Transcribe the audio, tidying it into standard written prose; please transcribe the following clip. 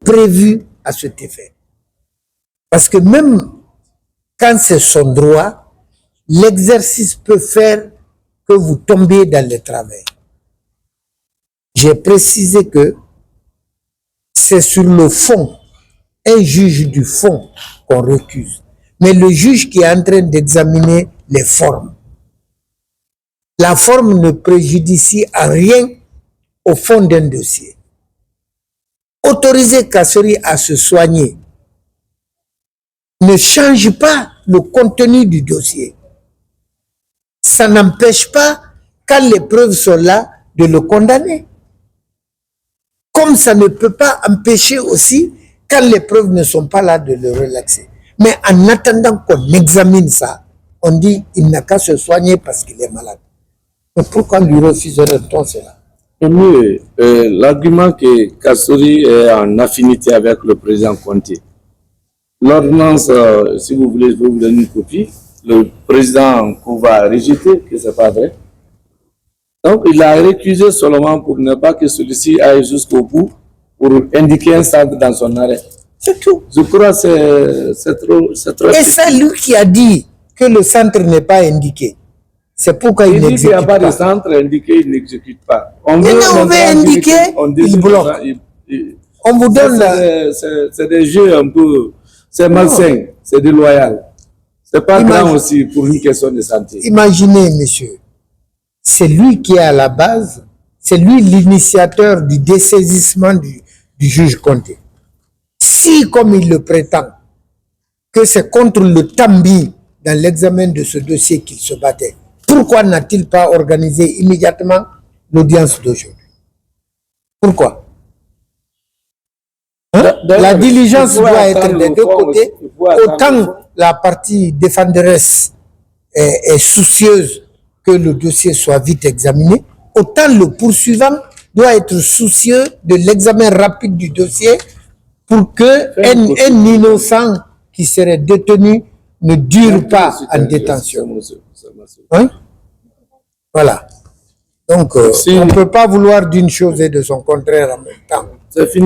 prévu à cet effet. Parce que même quand c'est son droit, l'exercice peut faire que vous tombiez dans le travers. J'ai précisé que c'est sur le fond, un juge du fond qu'on recuse. Mais le juge qui est en train d'examiner les formes. La forme ne préjudicie en rien au fond d'un dossier. Autoriser Kassori à se soigner ne change pas le contenu du dossier. Ça n'empêche pas, quand les preuves sont là, de le condamner. Comme ça ne peut pas empêcher aussi, quand les preuves ne sont pas là, de le relaxer. Mais en attendant qu'on examine ça, on dit il n'a qu'à se soigner parce qu'il est malade. Mais pourquoi lui refuserait-on cela? Mieux, l'argument que Kassori est en affinité avec le président Conté. L'ordonnance, si vous voulez, je vais vous donner une copie. Le président Kouva a rejeté que ce n'est pas vrai. Donc, il a récusé seulement pour ne pas que celui-ci aille jusqu'au bout pour indiquer un centre dans son arrêt. C'est tout. Je crois que c'est trop. Et c'est lui qui a dit que le centre n'est pas indiqué. C'est pourquoi il n'exécute pas. Il dit qu'il n'y a pas de centre indiqué, il n'exécute pas. On veut indiquer, il bloque. On vous donne là. C'est des jeux un peu. C'est malsain, c'est déloyal. C'est pas grand aussi pour une question de santé. Imaginez, monsieur, c'est lui qui est à la base, c'est lui l'initiateur du dessaisissement du juge Conté. Si, comme il le prétend, que c'est contre le Tambi dans l'examen de ce dossier qu'il se battait, pourquoi n'a-t-il pas organisé immédiatement l'audience d'aujourd'hui? Pourquoi? La diligence doit être des deux côtés. Autant la partie défenderesse est soucieuse que le dossier soit vite examiné, autant le poursuivant doit être soucieux de l'examen rapide du dossier pour qu'un innocent qui serait détenu ne dure pas en détention. Hein? Voilà. Donc, on ne peut pas vouloir d'une chose et de son contraire en même temps. C'est fini.